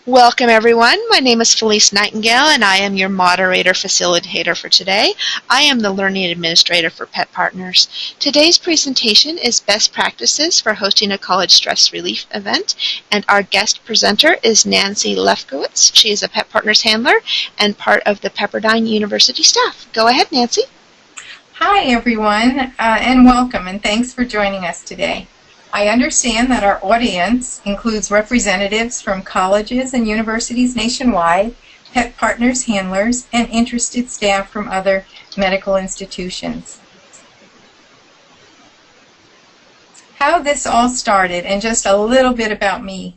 Welcome, everyone. My name is Felice Nightingale, and I am your moderator facilitator for today. I am the Learning Administrator for Pet Partners. Today's presentation is Best Practices for Hosting a College Stress Relief Event, and our guest presenter is Nancy Lefkowitz. She is a Pet Partners handler and part of the Pepperdine University staff. Go ahead, Nancy. Hi, everyone, and welcome, and thanks for joining us today. I understand that our audience includes representatives from colleges and universities nationwide, Pet Partners handlers, and interested staff from other medical institutions. How this all started, and just a little bit about me.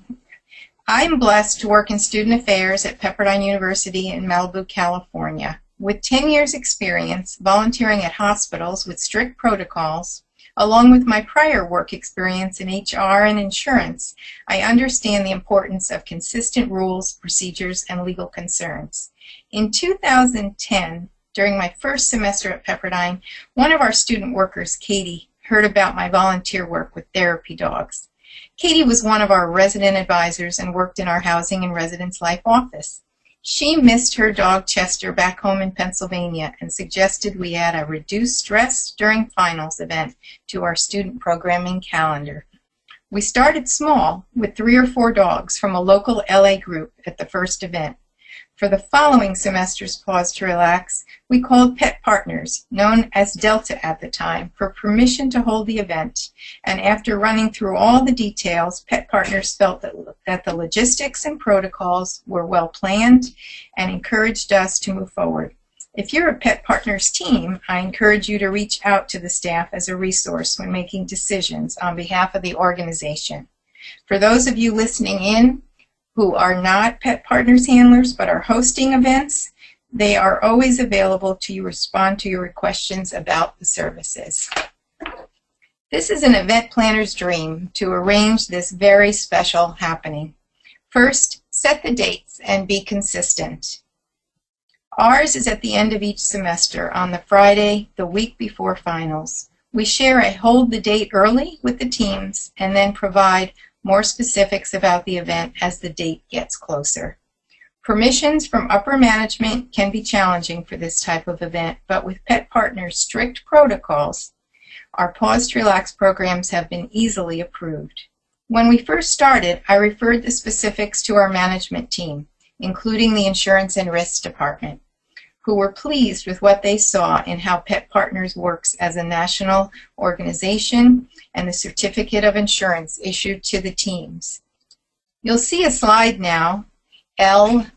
I'm blessed to work in student affairs at Pepperdine University in Malibu, California. With 10 years experience volunteering at hospitals with strict protocols, along with my prior work experience in HR and insurance, I understand the importance of consistent rules, procedures, and legal concerns. In 2010, during my first semester at Pepperdine, one of our student workers, Katie, heard about my volunteer work with therapy dogs. Katie was one of our resident advisors and worked in our Housing and Residence Life office. She missed her dog Chester back home in Pennsylvania and suggested we add a reduced stress during finals event to our student programming calendar. We started small with 3 or 4 dogs from a local LA group at the first event. For the following semester's Pause to Relax, we called Pet Partners, known as Delta at the time, for permission to hold the event. And after running through all the details, Pet Partners felt that the logistics and protocols were well planned and encouraged us to move forward. If you're a Pet Partners team, I encourage you to reach out to the staff as a resource when making decisions on behalf of the organization. For those of you listening in who are not Pet Partners handlers but are hosting events, they are always available to respond to your questions about the services. This is an event planner's dream to arrange this very special happening. First, set the dates and be consistent. Ours is at the end of each semester on the Friday, the week before finals. We share a hold the date early with the teams and then provide more specifics about the event as the date gets closer. Permissions from upper management can be challenging for this type of event, but with Pet Partners' strict protocols, our Pause to Relax programs have been easily approved. When we first started, I referred the specifics to our management team, including the Insurance and Risks Department, who were pleased with what they saw in how Pet Partners works as a national organization and the certificate of insurance issued to the teams. You'll see a slide now, LEARN,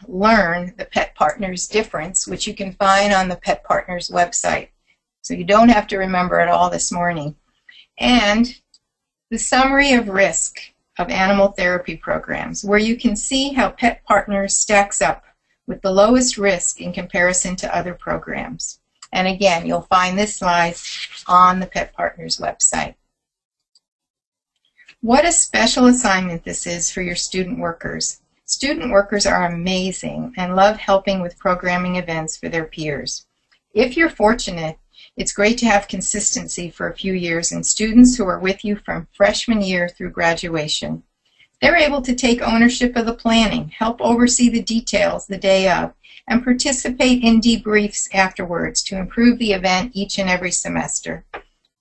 Learn the Pet Partners Difference, which you can find on the Pet Partners website. So you don't have to remember it all this morning. And the summary of risk of animal therapy programs, where you can see how Pet Partners stacks up with the lowest risk in comparison to other programs. And again, you'll find this slide on the Pet Partners website. What a special assignment this is for your student workers. Student workers are amazing and love helping with programming events for their peers. If you're fortunate, it's great to have consistency for a few years and students who are with you from freshman year through graduation. They're able to take ownership of the planning, help oversee the details the day of, and participate in debriefs afterwards to improve the event each and every semester.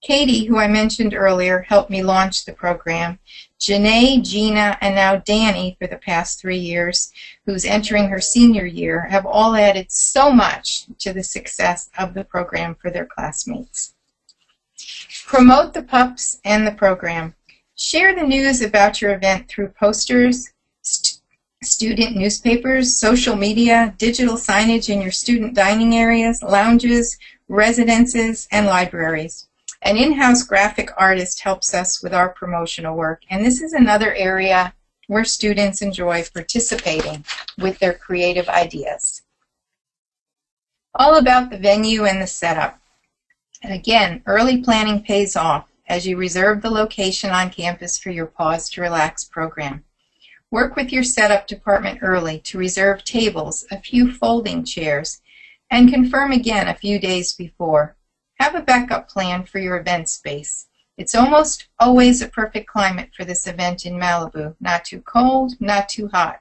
Katie, who I mentioned earlier, helped me launch the program. Janae, Gina, and now Danny for the past 3 years, who's entering her senior year, have all added so much to the success of the program for their classmates. Promote the pups and the program. Share the news about your event through posters, student newspapers, social media, digital signage in your student dining areas, lounges, residences, and libraries. An in-house graphic artist helps us with our promotional work, and this is another area where students enjoy participating with their creative ideas. All about the venue and the setup. And again, early planning pays off as you reserve the location on campus for your Pause to Relax program. Work with your setup department early to reserve tables, a few folding chairs, and confirm again a few days before. Have a backup plan for your event space. It's almost always a perfect climate for this event in Malibu. Not too cold, not too hot.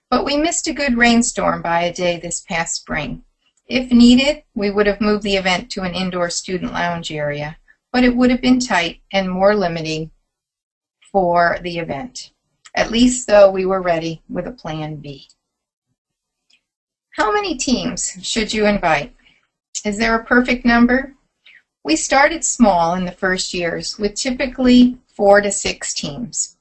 But we missed a good rainstorm by a day this past spring. If needed, we would have moved the event to an indoor student lounge area, but it would have been tight and more limiting for the event. At least, though, we were ready with a plan B. How many teams should you invite? Is there a perfect number? We started small in the first years with typically 4 to 6 teams.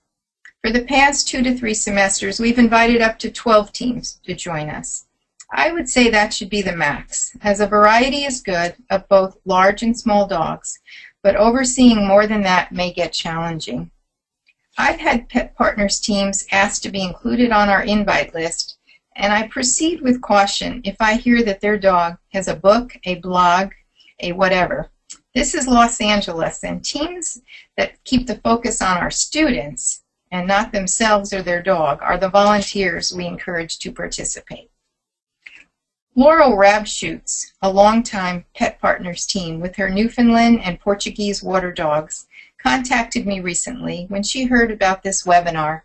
For the past 2 to 3 semesters, we've invited up to 12 teams to join us. I would say that should be the max, as a variety is good of both large and small dogs, but overseeing more than that may get challenging. I've had Pet Partners teams asked to be included on our invite list, and I proceed with caution if I hear that their dog has a book, a blog, a whatever. This is Los Angeles, and teams that keep the focus on our students and not themselves or their dog are the volunteers we encourage to participate. Laurel Rabshoots, a longtime Pet Partners team with her Newfoundland and Portuguese water dogs, contacted me recently when she heard about this webinar.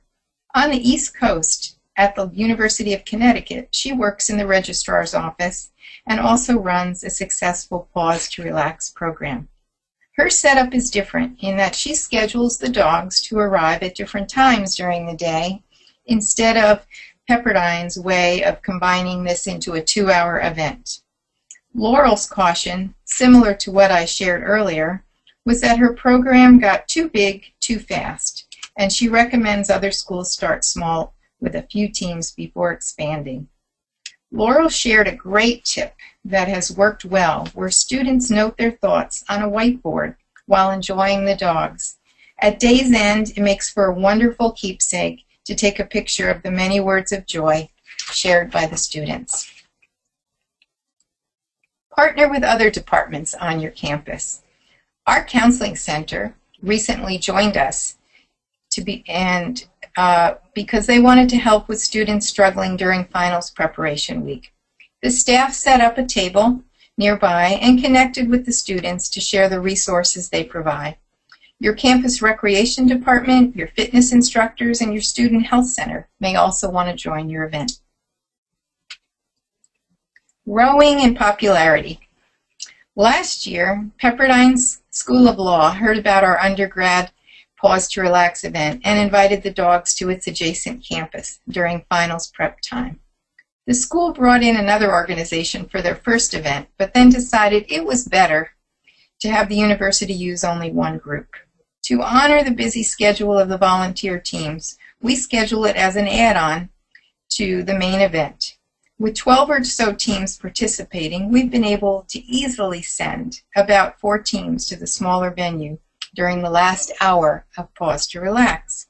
On the East Coast at the University of Connecticut, she works in the registrar's office and also runs a successful Pause to Relax program. Her setup is different in that she schedules the dogs to arrive at different times during the day instead of Pepperdine's way of combining this into a 2-hour event. Laurel's caution, similar to what I shared earlier, was that her program got too big too fast, and she recommends other schools start small with a few teams before expanding. Laurel shared a great tip that has worked well, where students note their thoughts on a whiteboard while enjoying the dogs. At day's end, it makes for a wonderful keepsake to take a picture of the many words of joy shared by the students. Partner with other departments on your campus. Our counseling center recently joined us because they wanted to help with students struggling during finals preparation week. The staff set up a table nearby and connected with the students to share the resources they provide. Your campus recreation department, your fitness instructors, and your student health center may also want to join your event. Growing in popularity. Last year, Pepperdine's School of Law heard about our undergrad Pause to Relax event and invited the dogs to its adjacent campus during finals prep time. The school brought in another organization for their first event, but then decided it was better to have the university use only one group. To honor the busy schedule of the volunteer teams, we schedule it as an add-on to the main event. With 12 or so teams participating, we've been able to easily send about 4 teams to the smaller venue during the last hour of Pause to Relax.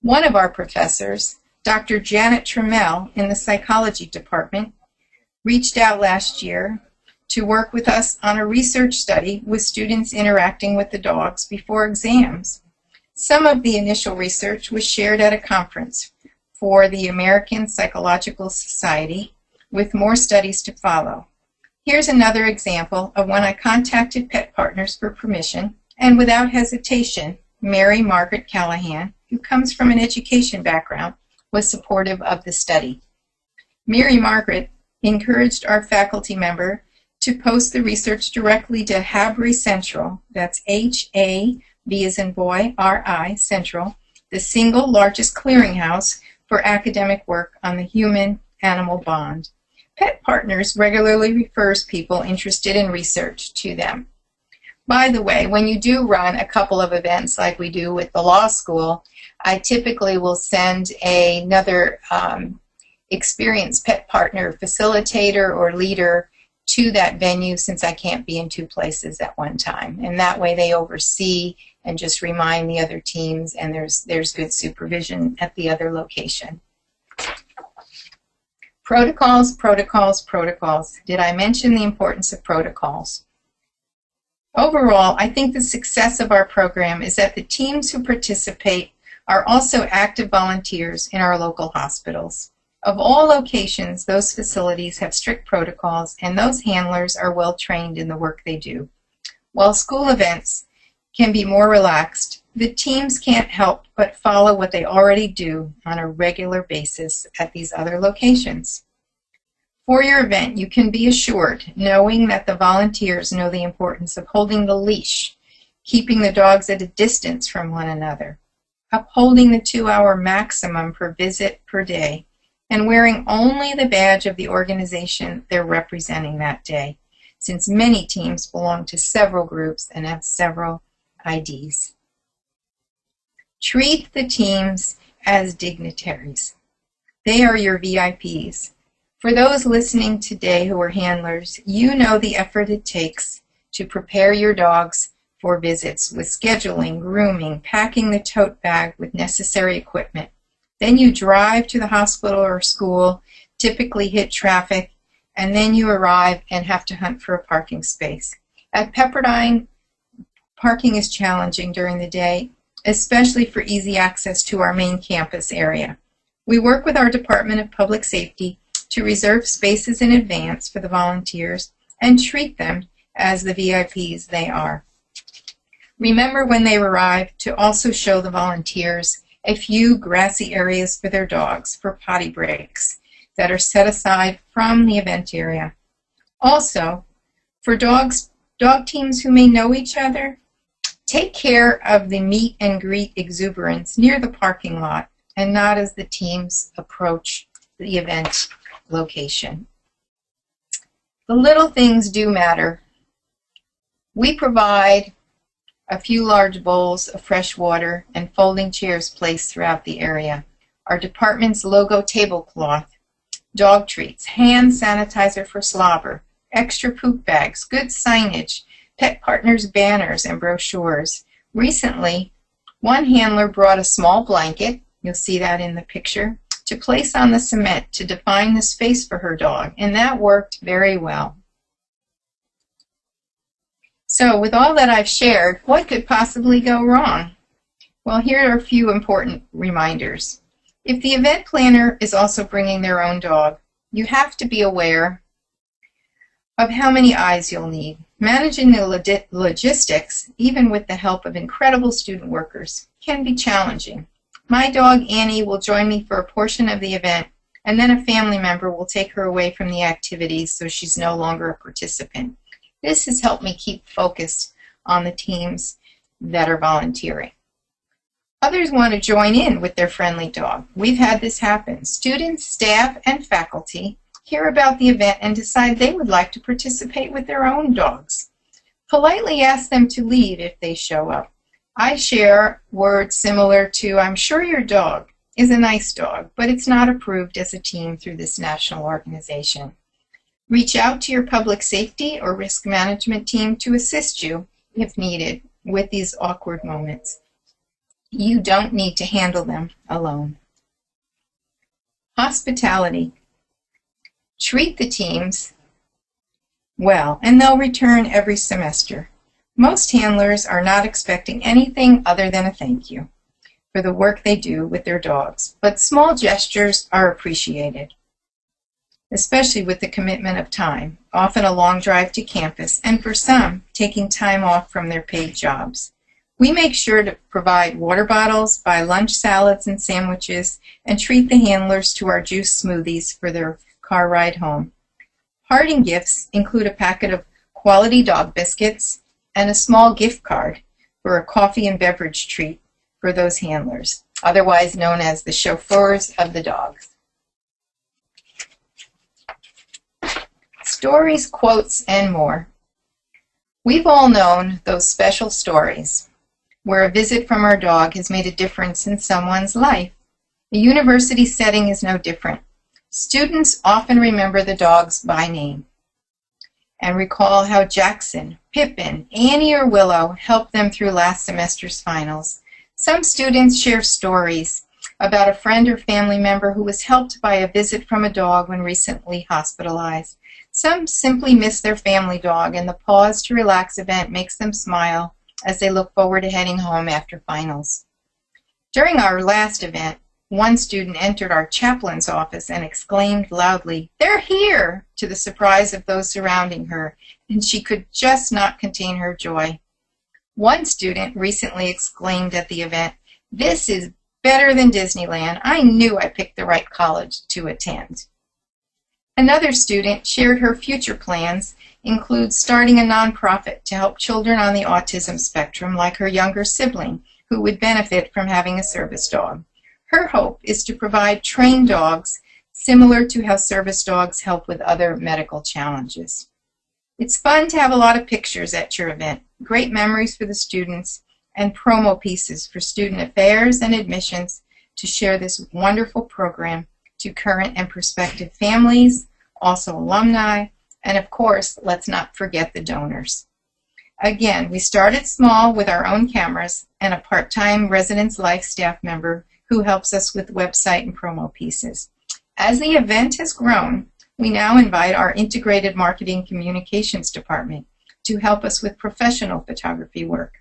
One of our professors, Dr. Janet Trammell in the psychology department, reached out last year to work with us on a research study with students interacting with the dogs before exams. Some of the initial research was shared at a conference for the American Psychological Society, with more studies to follow. Here's another example of when I contacted Pet Partners for permission, and without hesitation, Mary Margaret Callahan, who comes from an education background, was supportive of the study. Mary Margaret encouraged our faculty member to post the research directly to Habry Central, that's H-A-B as in boy, R-I, Central, the single largest clearinghouse for academic work on the human-animal bond. Pet Partners regularly refers people interested in research to them. By the way, when you do run a couple of events like we do with the law school, I typically will send another experienced Pet Partner facilitator or leader to that venue, since I can't be in 2 places at one time. And that way they oversee and just remind the other teams, and there's good supervision at the other location. Protocols, protocols, protocols. Did I mention the importance of protocols? Overall, I think the success of our program is that the teams who participate are also active volunteers in our local hospitals. Of all locations, those facilities have strict protocols, and those handlers are well trained in the work they do. While school events can be more relaxed, the teams can't help but follow what they already do on a regular basis at these other locations. For your event, you can be assured, knowing that the volunteers know the importance of holding the leash, keeping the dogs at a distance from one another, upholding the 2-hour maximum per visit per day, and wearing only the badge of the organization they're representing that day, since many teams belong to several groups and have several IDs. Treat the teams as dignitaries. They are your VIPs. For those listening today who are handlers, you know the effort it takes to prepare your dogs for visits with scheduling, grooming, packing the tote bag with necessary equipment. Then you drive to the hospital or school, typically hit traffic, and then you arrive and have to hunt for a parking space. At Pepperdine, parking is challenging during the day, especially for easy access to our main campus area. We work with our Department of Public Safety to reserve spaces in advance for the volunteers and treat them as the VIPs they are. Remember when they arrive to also show the volunteers a few grassy areas for their dogs for potty breaks that are set aside from the event area. Also, for dog teams who may know each other, take care of the meet and greet exuberance near the parking lot and not as the teams approach the event location. The little things do matter. We provide a few large bowls of fresh water and folding chairs placed throughout the area, our department's logo tablecloth, dog treats, hand sanitizer for slobber, extra poop bags, good signage, Pet Partners banners and brochures. Recently, one handler brought a small blanket, you'll see that in the picture, to place on the cement to define the space for her dog, and that worked very well. So with all that I've shared, what could possibly go wrong? Well, here are a few important reminders. If the event planner is also bringing their own dog, you have to be aware of how many eyes you'll need. Managing the logistics, even with the help of incredible student workers, can be challenging. My dog Annie will join me for a portion of the event, and then a family member will take her away from the activities so she's no longer a participant. This has helped me keep focused on the teams that are volunteering. Others want to join in with their friendly dog. We've had this happen. Students, staff, and faculty hear about the event and decide they would like to participate with their own dogs. Politely ask them to leave if they show up. I share words similar to, "I'm sure your dog is a nice dog, but it's not approved as a team through this national organization." Reach out to your public safety or risk management team to assist you, if needed, with these awkward moments. You don't need to handle them alone. Hospitality. Treat the teams well, and they'll return every semester. Most handlers are not expecting anything other than a thank you for the work they do with their dogs, but small gestures are appreciated, especially with the commitment of time, often a long drive to campus, and for some, taking time off from their paid jobs. We make sure to provide water bottles, buy lunch salads and sandwiches, and treat the handlers to our juice smoothies for their car ride home. Parting gifts include a packet of quality dog biscuits and a small gift card for a coffee and beverage treat for those handlers, otherwise known as the chauffeurs of the dogs. Stories, quotes, and more. We've all known those special stories where a visit from our dog has made a difference in someone's life. The university setting is no different. Students often remember the dogs by name and recall how Jackson, Pippin, Annie, or Willow helped them through last semester's finals. Some students share stories about a friend or family member who was helped by a visit from a dog when recently hospitalized. Some simply miss their family dog, and the Pause to Relax event makes them smile as they look forward to heading home after finals. During our last event, one student entered our chaplain's office and exclaimed loudly, "They're here!" to the surprise of those surrounding her, and she could just not contain her joy. One student recently exclaimed at the event, "This is better than Disneyland. I knew I picked the right college to attend." Another student shared her future plans include starting a nonprofit to help children on the autism spectrum like her younger sibling who would benefit from having a service dog. Her hope is to provide trained dogs similar to how service dogs help with other medical challenges. It's fun to have a lot of pictures at your event, great memories for the students, and promo pieces for student affairs and admissions to share this wonderful program to current and prospective families, also alumni, and of course, let's not forget the donors. Again, we started small with our own cameras and a part-time Residence Life staff member who helps us with website and promo pieces. As the event has grown, we now invite our integrated marketing communications department to help us with professional photography work.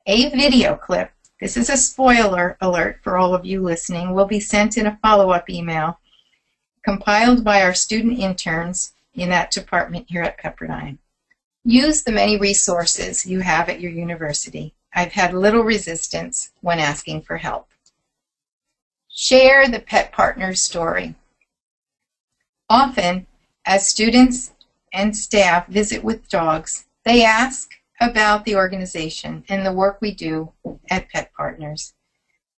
A video clip, this is a spoiler alert for all of you listening, will be sent in a follow-up email compiled by our student interns in that department here at Pepperdine. Use the many resources you have at your university. I've had little resistance when asking for help. Share the Pet Partners story. Often, as students and staff visit with dogs, they ask about the organization and the work we do at Pet Partners.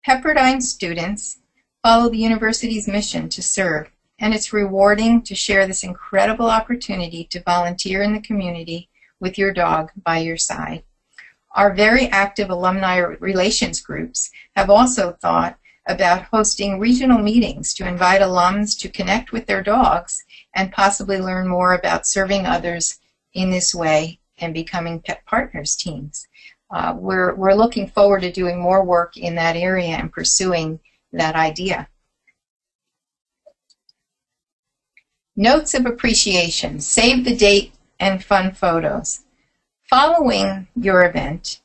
Pepperdine students follow the university's mission to serve, and it's rewarding to share this incredible opportunity to volunteer in the community with your dog by your side. Our very active alumni relations groups have also thought about hosting regional meetings to invite alums to connect with their dogs and possibly learn more about serving others in this way and becoming Pet Partners teams. We're looking forward to doing more work in that area and pursuing that idea. Notes of appreciation. Save the date and fun photos. Following your event,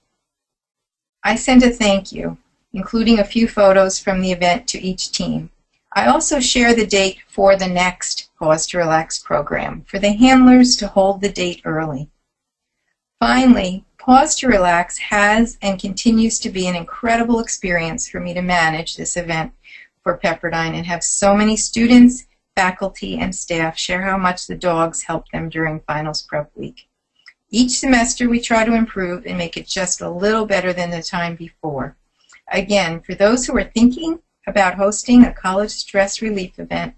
I send a thank you, including a few photos from the event to each team. I also share the date for the next Pause to Relax program for the handlers to hold the date early. Finally, Pause to Relax has and continues to be an incredible experience for me to manage this event for Pepperdine and have so many students, faculty, and staff share how much the dogs help them during finals prep week. Each semester we try to improve and make it just a little better than the time before. Again, for those who are thinking about hosting a college stress relief event,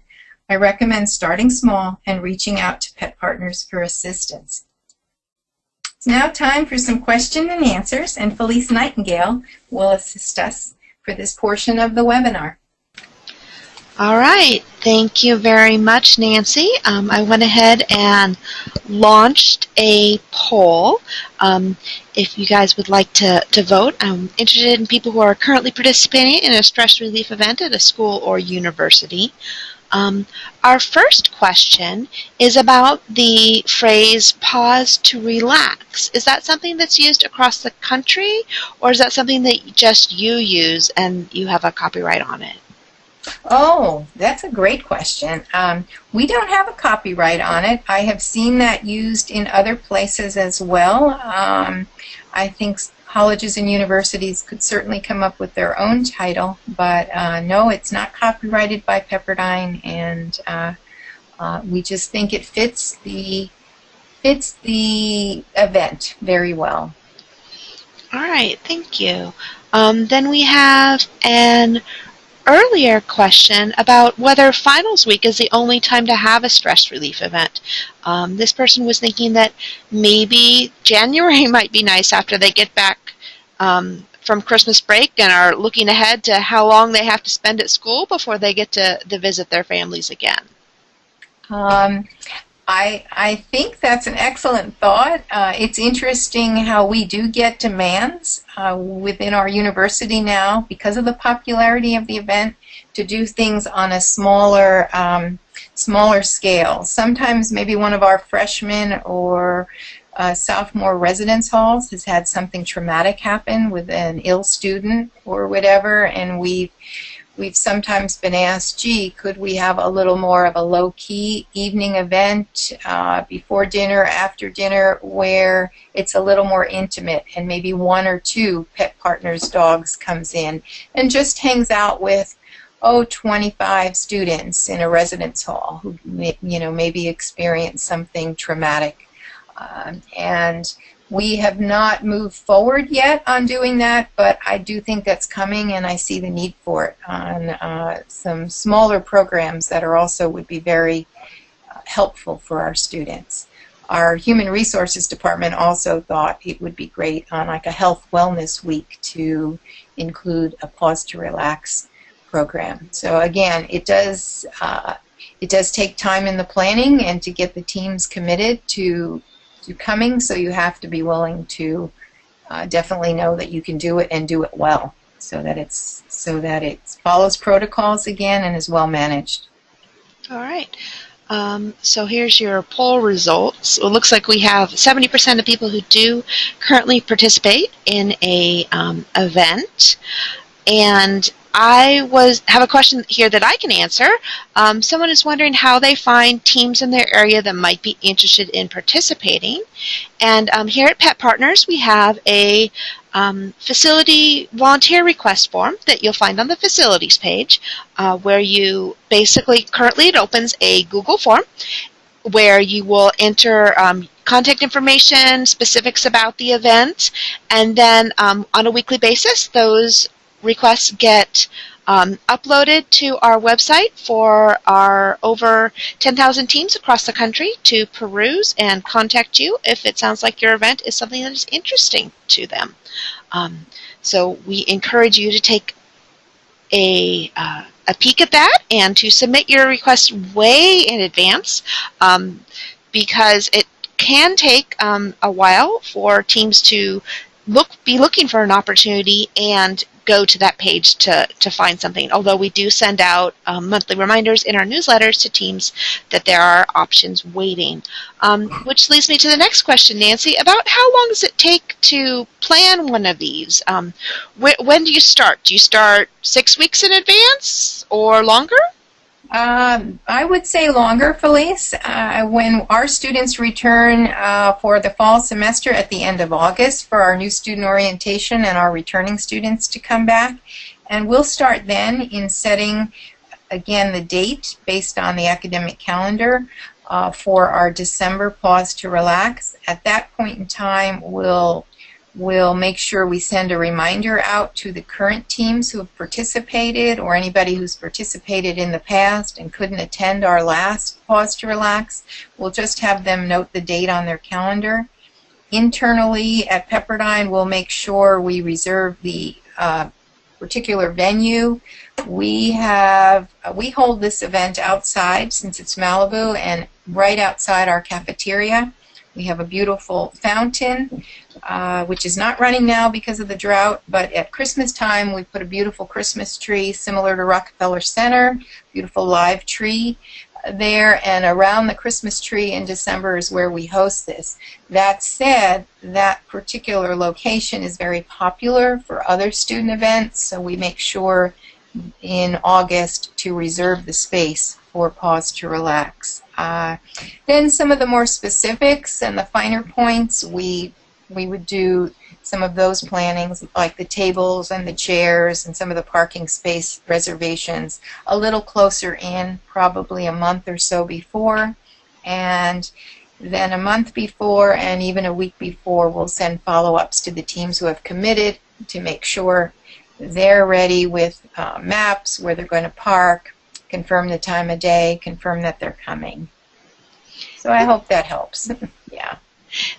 I recommend starting small and reaching out to Pet Partners for assistance. It's now time for some question and answers, and Felice Nightingale will assist us for this portion of the webinar. All right, thank you very much, Nancy. I went ahead and launched a poll. If you guys would like to vote, I'm interested in people who are currently participating in a stress relief event at a school or university. Our first question is about the phrase pause to relax. Is that something that's used across the country, or is that something that just you use and you have a copyright on it? Oh, that's a great question. We don't have a copyright on it. I have seen that used in other places as well. I think colleges and universities could certainly come up with their own title, but no, it's not copyrighted by Pepperdine, and we just think it fits the event very well. All right, thank you. Then we have an earlier question about whether finals week is the only time to have a stress relief event. This person was thinking that maybe January might be nice after they get back from Christmas break and are looking ahead to how long they have to spend at school before they get to visit their families again. I think that's an excellent thought. It's interesting how we do get demands within our university now because of the popularity of the event to do things on a smaller scale. Sometimes maybe one of our freshmen or sophomore residence halls has had something traumatic happen with an ill student or whatever, and we've we've sometimes been asked, gee, could we have a little more of a low-key evening event before dinner, after dinner, where it's a little more intimate and maybe one or two Pet Partners dogs comes in and just hangs out with 25 students in a residence hall who maybe experienced something traumatic. And we have not moved forward yet on doing that, but I do think that's coming, and I see the need for it on some smaller programs that are also would be very helpful for our students. Our Human Resources Department also thought it would be great on like a health wellness week to include a Pause to Relax program. So again, it does take time in the planning and to get the teams committed to coming, so you have to be willing to definitely know that you can do it and do it well, so that it follows protocols again and is well managed. All right. So here's your poll results. It looks like we have 70% of people who do currently participate in a event, and I have a question here that I can answer. Someone is wondering how they find teams in their area that might be interested in participating. And here at Pet Partners, we have a facility volunteer request form that you'll find on the facilities page, where you basically, currently it opens a Google form where you will enter contact information, specifics about the event, and then on a weekly basis, those requests get uploaded to our website for our over 10,000 teams across the country to peruse and contact you if it sounds like your event is something that is interesting to them. So we encourage you to take a peek at that and to submit your request way in advance, because it can take a while for teams to be looking for an opportunity and go to that page to find something, although we do send out monthly reminders in our newsletters to teams that there are options waiting. Which leads me to the next question, Nancy, about how long does it take to plan one of these? When do you start? Do you start 6 weeks in advance or longer? I would say longer, Felice. When our students return for the fall semester at the end of August for our new student orientation and our returning students to come back. And we'll start then in setting, again, the date based on the academic calendar for our December Pause to Relax. At that point in time, we'll make sure we send a reminder out to the current teams who have participated or anybody who's participated in the past and couldn't attend our last Pause to Relax. We'll just have them note the date on their calendar. Internally at Pepperdine, we'll make sure we reserve the particular venue. We hold this event outside since it's Malibu and right outside our cafeteria. We have a beautiful fountain, which is not running now because of the drought, but at Christmas time we put a beautiful Christmas tree similar to Rockefeller Center, beautiful live tree there, and around the Christmas tree in December is where we host this. That said, that particular location is very popular for other student events, so we make sure in August to reserve the space for Pause to Relax. Then some of the more specifics and the finer points, we would do some of those plannings, like the tables and the chairs and some of the parking space reservations, a little closer in, probably a month or so before. And then a month before and even a week before, we'll send follow-ups to the teams who have committed to make sure they're ready with maps, where they're going to park, confirm the time of day, confirm that they're coming. So I hope that helps. Yeah.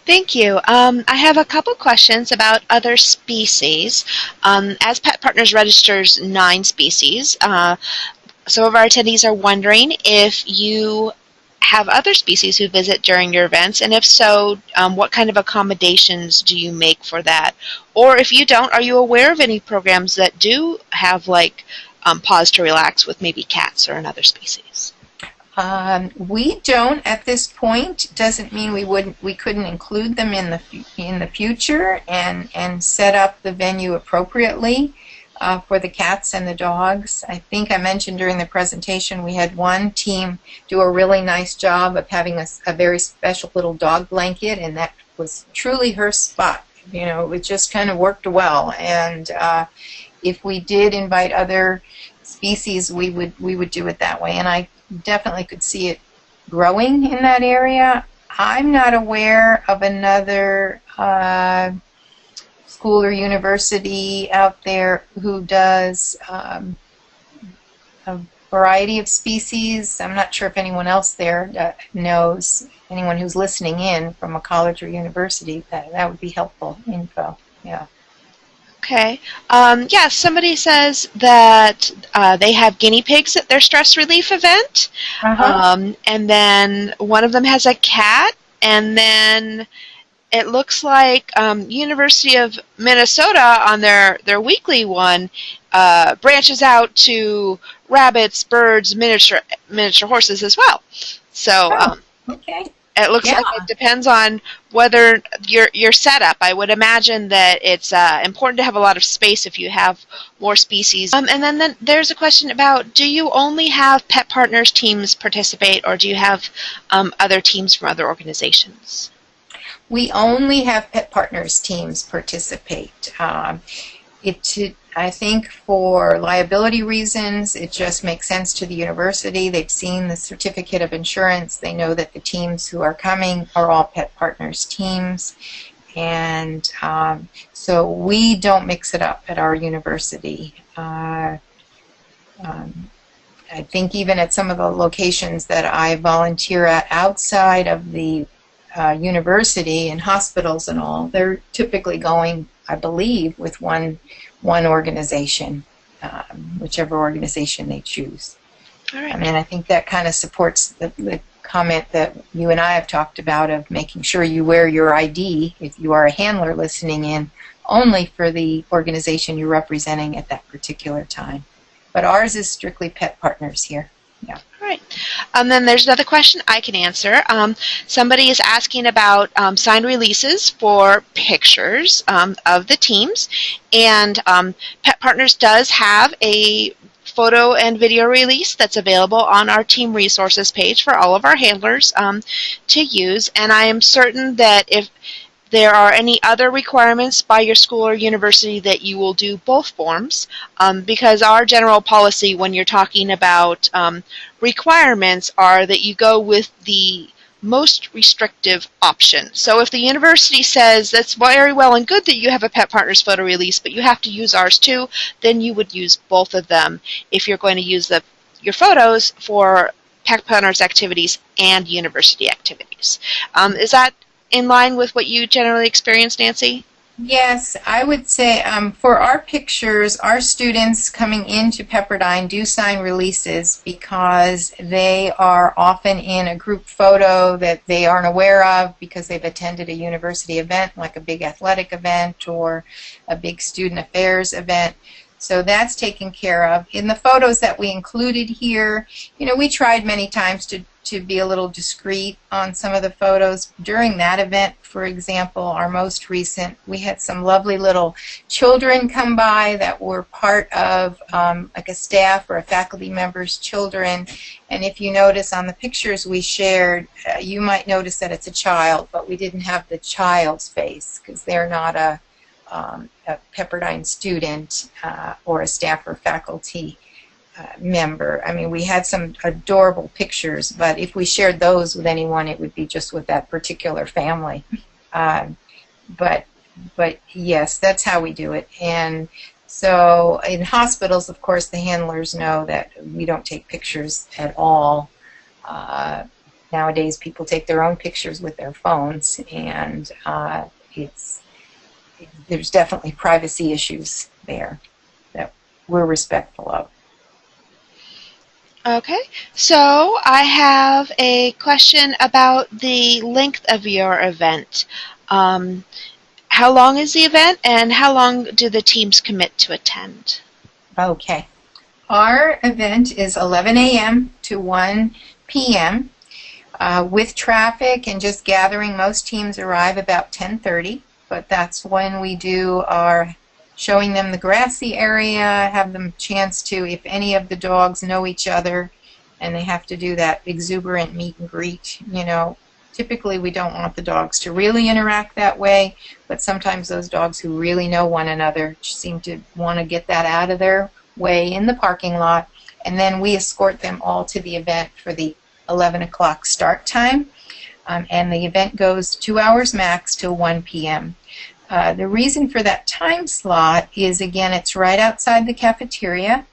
Thank you. I have a couple questions about other species. As Pet Partners registers 9 species, some of our attendees are wondering if you have other species who visit during your events, and if so, what kind of accommodations do you make for that? Or if you don't, are you aware of any programs that do have like Pause to Relax with maybe cats or another species? We don't at this point. Doesn't mean we couldn't include them in the future and set up the venue appropriately. for the cats and the dogs. I think I mentioned during the presentation we had one team do a really nice job of having a very special little dog blanket, and that was truly her spot. You know, it just kind of worked well. And if we did invite other species, we would do it that way. And I definitely could see it growing in that area. I'm not aware of another school or university out there who does a variety of species. I'm not sure if anyone else there knows, anyone who's listening in from a college or university, that would be helpful info. Yeah. Okay. Yeah, somebody says that they have guinea pigs at their stress relief event. And then one of them has a cat, and then it looks like University of Minnesota on their weekly one branches out to rabbits, birds, miniature horses as well. So okay. It looks like it depends on whether your setup. I would imagine that it's important to have a lot of space if you have more species. And then there's a question about, do you only have Pet Partners teams participate, or do you have other teams from other organizations? We only have Pet Partners teams participate. I think for liability reasons, it just makes sense to the university. They've seen the certificate of insurance. They know that the teams who are coming are all Pet Partners teams. And so we don't mix it up at our university. I think even at some of the locations that I volunteer at outside of the university and hospitals and all, they're typically going, I believe, with one organization, whichever organization they choose. All right. I mean, I think that kind of supports the comment that you and I have talked about of making sure you wear your ID, if you are a handler listening in, only for the organization you're representing at that particular time. But ours is strictly Pet Partners here. Yeah. All right. And then there's another question I can answer. Somebody is asking about signed releases for pictures of the teams. And Pet Partners does have a photo and video release that's available on our team resources page for all of our handlers to use. And I am certain that if there are any other requirements by your school or university, that you will do both forms, because our general policy when you're talking about requirements are that you go with the most restrictive option. So if the university says that's very well and good that you have a Pet Partners photo release, but you have to use ours too, then you would use both of them if you're going to use your photos for Pet Partners activities and university activities. Is that in line with what you generally experience, Nancy? Yes, I would say for our pictures, our students coming into Pepperdine do sign releases because they are often in a group photo that they aren't aware of because they've attended a university event, like a big athletic event or a big student affairs event. So that's taken care of. In the photos that we included here, you know, we tried many times to be a little discreet on some of the photos. During that event, for example, our most recent, we had some lovely little children come by that were part of like a staff or a faculty member's children. And if you notice on the pictures we shared, you might notice that it's a child, but we didn't have the child's face because they're not a Pepperdine student or a staff or faculty member. I mean, we had some adorable pictures, but if we shared those with anyone, it would be just with that particular family. But yes, that's how we do it. And so in hospitals, of course, the handlers know that we don't take pictures at all. Nowadays, people take their own pictures with their phones, and there's definitely privacy issues there that we're respectful of. Okay, so I have a question about the length of your event. How long is the event, and how long do the teams commit to attend? Okay. Our event is 11 a.m. to 1 p.m. With traffic and just gathering, most teams arrive about 10:30, but that's when we do our showing them the grassy area, have them chance to, if any of the dogs know each other, and they have to do that exuberant meet and greet. Typically we don't want the dogs to really interact that way, but sometimes those dogs who really know one another seem to want to get that out of their way in the parking lot, and then we escort them all to the event for the 11 o'clock start time, and the event goes 2 hours max till 1 p.m. The reason for that time slot is, again, it's right outside the cafeteria.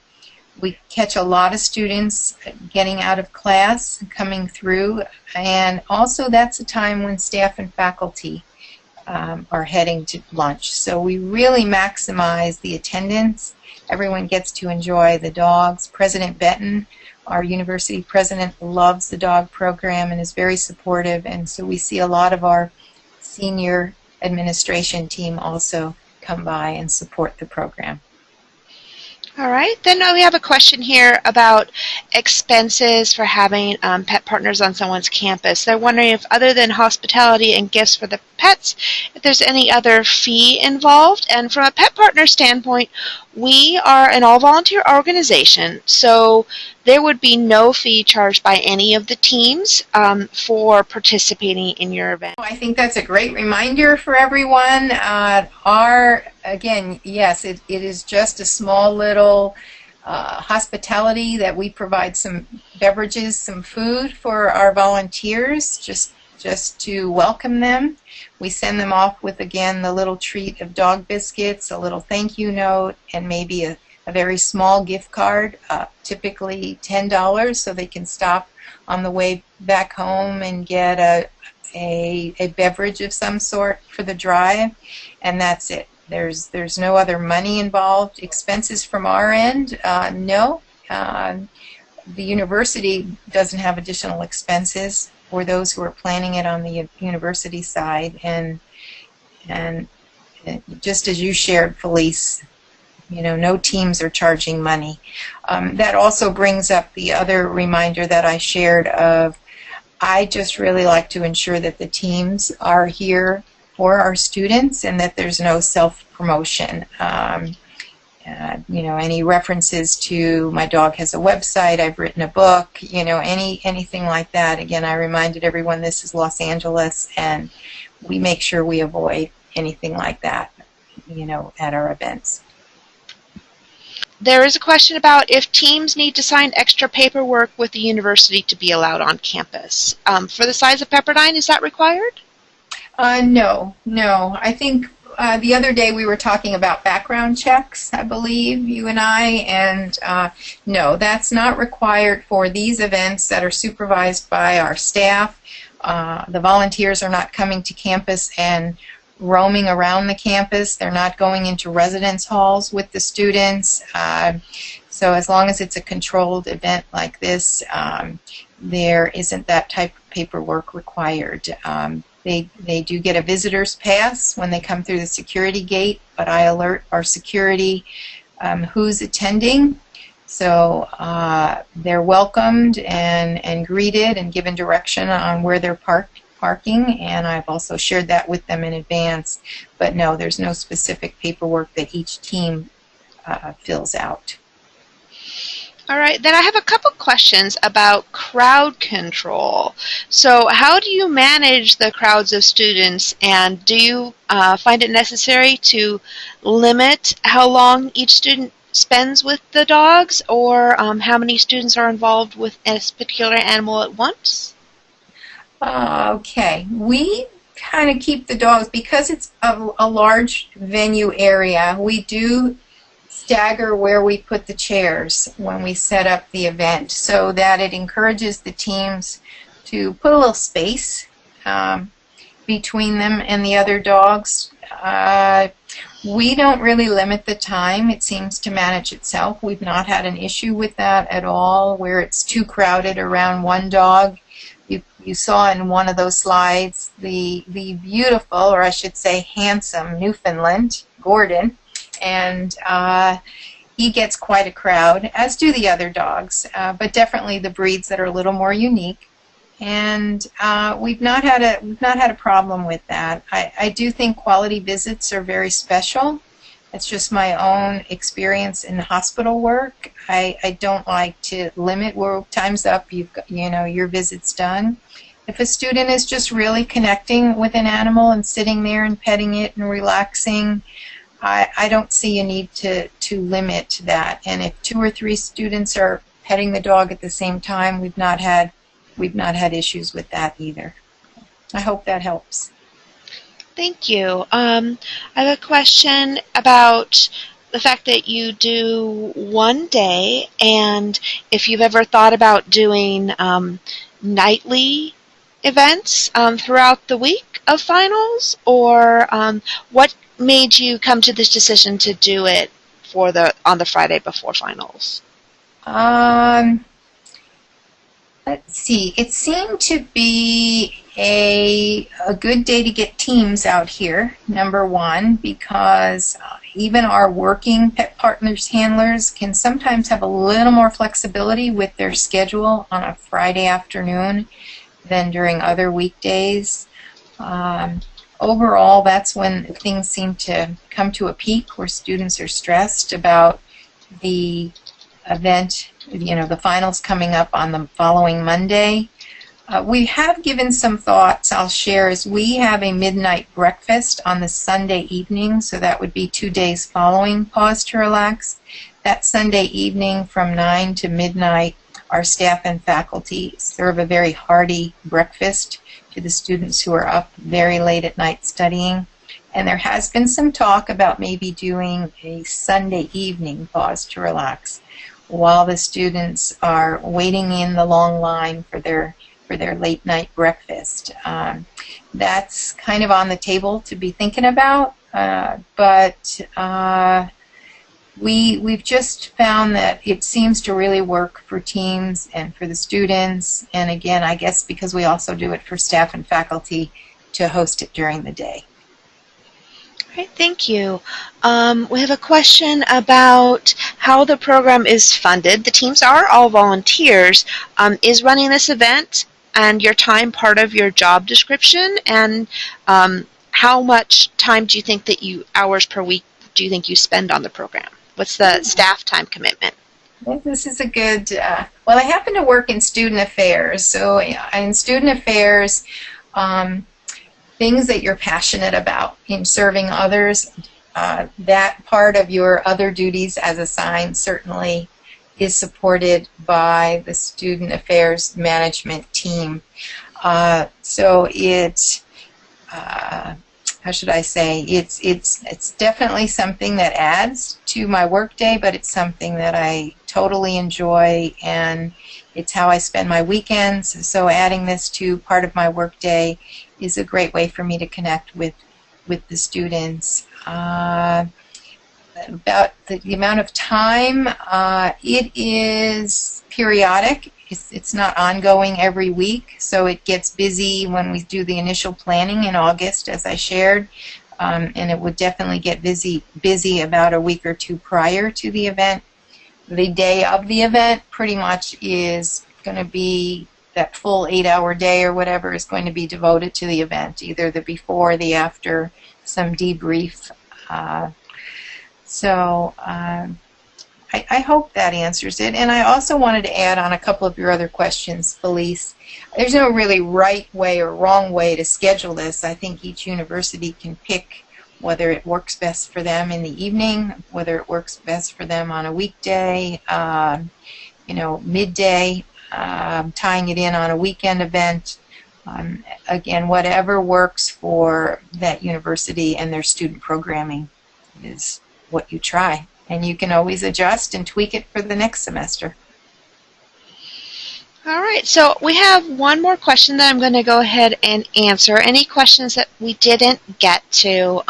We catch a lot of students getting out of class and coming through, and also that's a time when staff and faculty are heading to lunch. So we really maximize the attendance. Everyone gets to enjoy the dogs. President Benton, our university president, loves the dog program and is very supportive, and so we see a lot of our senior administration team also come by and support the program. All right, then we have a question here about expenses for having pet partners on someone's campus. They're wondering if, other than hospitality and gifts for the pets, if there's any other fee involved. And from a pet partner standpoint, we are an all-volunteer organization, so there would be no fee charged by any of the teams for participating in your event. I think that's a great reminder for everyone. Again, yes, it is just a small little hospitality that we provide some beverages, some food for our volunteers, just to welcome them. We send them off with, again, the little treat of dog biscuits, a little thank you note, and maybe a very small gift card, typically $10, so they can stop on the way back home and get a beverage of some sort for the drive, and that's it. There's no other money involved. Expenses from our end, no. The university doesn't have additional expenses for those who are planning it on the university side, and just as you shared, Felice, no teams are charging money. That also brings up the other reminder that I shared of, I just really like to ensure that the teams are here for our students and that there's no self-promotion. Any references to my dog has a website, I've written a book, anything like that. Again, I reminded everyone this is Los Angeles, and we make sure we avoid anything like that, at our events. There is a question about if teams need to sign extra paperwork with the university to be allowed on campus. For the size of Pepperdine, is that required? No. I think the other day we were talking about background checks, I believe, you and I, and no, that's not required for these events that are supervised by our staff. The volunteers are not coming to campus and roaming around the campus. They're not going into residence halls with the students. So as long as it's a controlled event like this, there isn't that type of paperwork required. They do get a visitor's pass when they come through the security gate, but I alert our security who's attending. So they're welcomed and greeted and given direction on where they're parking, and I've also shared that with them in advance. But no, there's no specific paperwork that each team fills out. All right, then I have a couple questions about crowd control. So how do you manage the crowds of students, and do you find it necessary to limit how long each student spends with the dogs, or how many students are involved with a particular animal at once? Okay, we kind of keep the dogs, because it's a large venue area, we do stagger where we put the chairs when we set up the event, so that it encourages the teams to put a little space between them and the other dogs. We don't really limit the time. It seems to manage itself. We've not had an issue with that at all, where it's too crowded around one dog. You saw in one of those slides the beautiful, or I should say handsome, Newfoundland, Gordon, and he gets quite a crowd, as do the other dogs, but definitely the breeds that are a little more unique. And we've not had a problem with that. I do think quality visits are very special. That's just my own experience in hospital work. I don't like to limit. Well, time's up. You've got, your visit's done. If a student is just really connecting with an animal and sitting there and petting it and relaxing, I don't see a need to limit that. And if 2 or 3 students are petting the dog at the same time, we've not had issues with that either. I hope that helps. Thank you. I have a question about the fact that you do one day, and if you've ever thought about doing nightly events throughout the week of finals, or what made you come to this decision to do it on the Friday before finals? Let's see. It seemed to be a good day to get teams out here, number one, because even our working pet partners handlers can sometimes have a little more flexibility with their schedule on a Friday afternoon than during other weekdays. Overall, that's when things seem to come to a peak where students are stressed about the event, the finals coming up on the following Monday. We have given some thoughts I'll share as we have a midnight breakfast on the Sunday evening, so that would be 2 days following Pause to Relax. That Sunday evening from 9 to midnight, our staff and faculty serve a very hearty breakfast to the students who are up very late at night studying. And there has been some talk about maybe doing a Sunday evening Pause to Relax while the students are waiting in the long line for their late night breakfast. That's kind of on the table to be thinking about, but we've just found that it seems to really work for teams and for the students, and again, I guess because we also do it for staff and faculty to host it during the day. All right, thank you. We have a question about how the program is funded. The teams are all volunteers. Is running this event and your time part of your job description? And how much time do you think hours per week do you think you spend on the program? What's the staff time commitment? This is a good, well, I happen to work in student affairs. So in student affairs, things that you're passionate about in serving others, that part of your other duties as assigned certainly is supported by the student affairs management team. So it's, how should I say, it's definitely something that adds to my workday, but it's something that I totally enjoy, and it's how I spend my weekends. So adding this to part of my workday is a great way for me to connect with the students. About the amount of time, it is periodic. It's not ongoing every week, so it gets busy when we do the initial planning in August, as I shared, and it would definitely get busy about a week or two prior to the event. The day of the event pretty much is going to be that full 8-hour day or whatever is going to be devoted to the event, either the before or the after, some debrief. I hope that answers it. And I also wanted to add on a couple of your other questions, Felice. There's no really right way or wrong way to schedule this. I think each university can pick whether it works best for them in the evening, whether it works best for them on a weekday, midday, tying it in on a weekend event. Again, whatever works for that university and their student programming is what you try. And you can always adjust and tweak it for the next semester. All right, so we have one more question that I'm going to go ahead and answer. Any questions that we didn't get to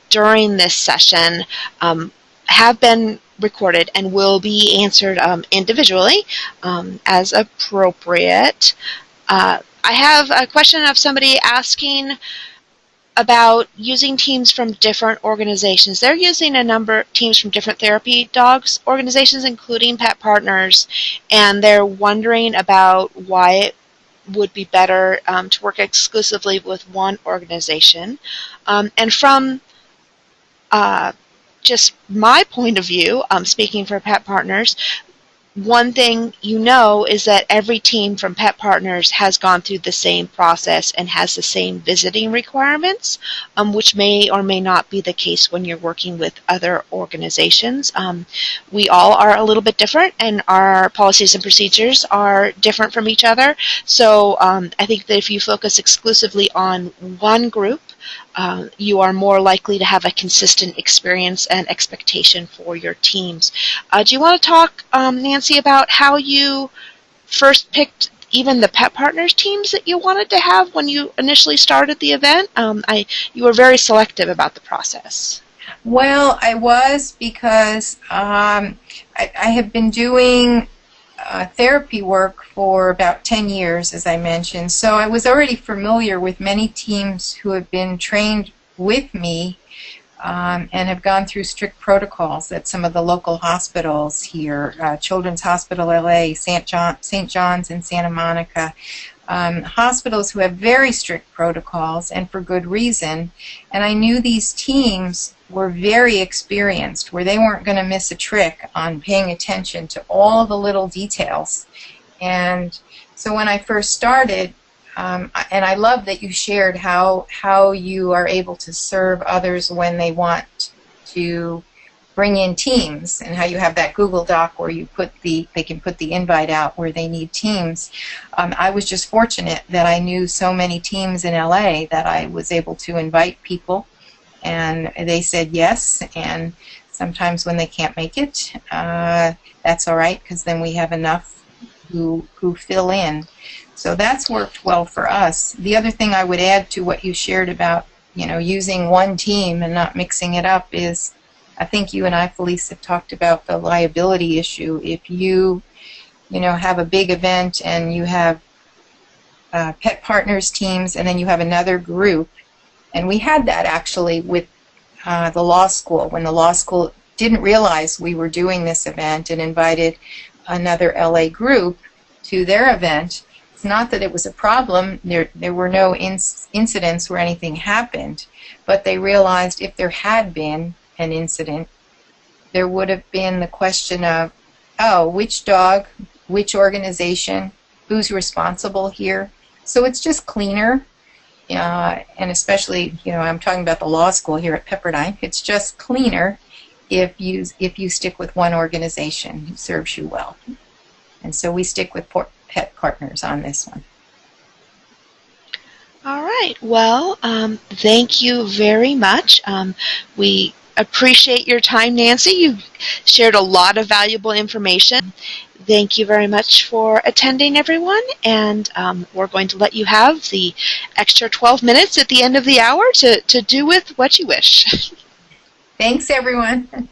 during this session have been recorded and will be answered individually as appropriate. I have a question of somebody asking about using teams from different organizations. They're using a number of teams from different therapy dogs organizations, including Pet Partners, and they're wondering about why it would be better to work exclusively with one organization. And from just my point of view, speaking for Pet Partners, one thing you know is that every team from Pet Partners has gone through the same process and has the same visiting requirements, which may or may not be the case when you're working with other organizations. We all are a little bit different, and our policies and procedures are different from each other. So I think that if you focus exclusively on one group, you are more likely to have a consistent experience and expectation for your teams. Do you want to talk, Nancy, about how you first picked even the Pet Partners teams that you wanted to have when you initially started the event? You were very selective about the process. Well, I was because I have been doing therapy work for about 10 years, as I mentioned. So I was already familiar with many teams who have been trained with me and have gone through strict protocols at some of the local hospitals here, Children's Hospital LA, St. John's in Santa Monica. Hospitals who have very strict protocols, and for good reason. And I knew these teams were very experienced, where they weren't going to miss a trick on paying attention to all the little details. And so when I first started, and I love that you shared how you are able to serve others when they want to bring in teams, and how you have that Google Doc where you they can put the invite out where they need teams. I was just fortunate that I knew so many teams in LA that I was able to invite people, and they said yes. And sometimes when they can't make it, that's all right, because then we have enough who fill in. So that's worked well for us. The other thing I would add to what you shared about, using one team and not mixing it up is, I think you and I, Felice, have talked about the liability issue. If you have a big event and you have Pet Partners teams, and then you have another group, and we had that actually with the law school, when the law school didn't realize we were doing this event and invited another LA group to their event. It's not that it was a problem. There were no incidents where anything happened, but they realized if there had been an incident, there would have been the question of, oh, which dog, which organization, who's responsible here. So it's just cleaner, and especially, I'm talking about the law school here at Pepperdine. It's just cleaner if you stick with one organization who serves you well. And so we stick with Pet Partners on this one. All right. Well, thank you very much. We appreciate your time, Nancy. You've shared a lot of valuable information. Thank you very much for attending, everyone, and we're going to let you have the extra 12 minutes at the end of the hour to do with what you wish. Thanks, everyone.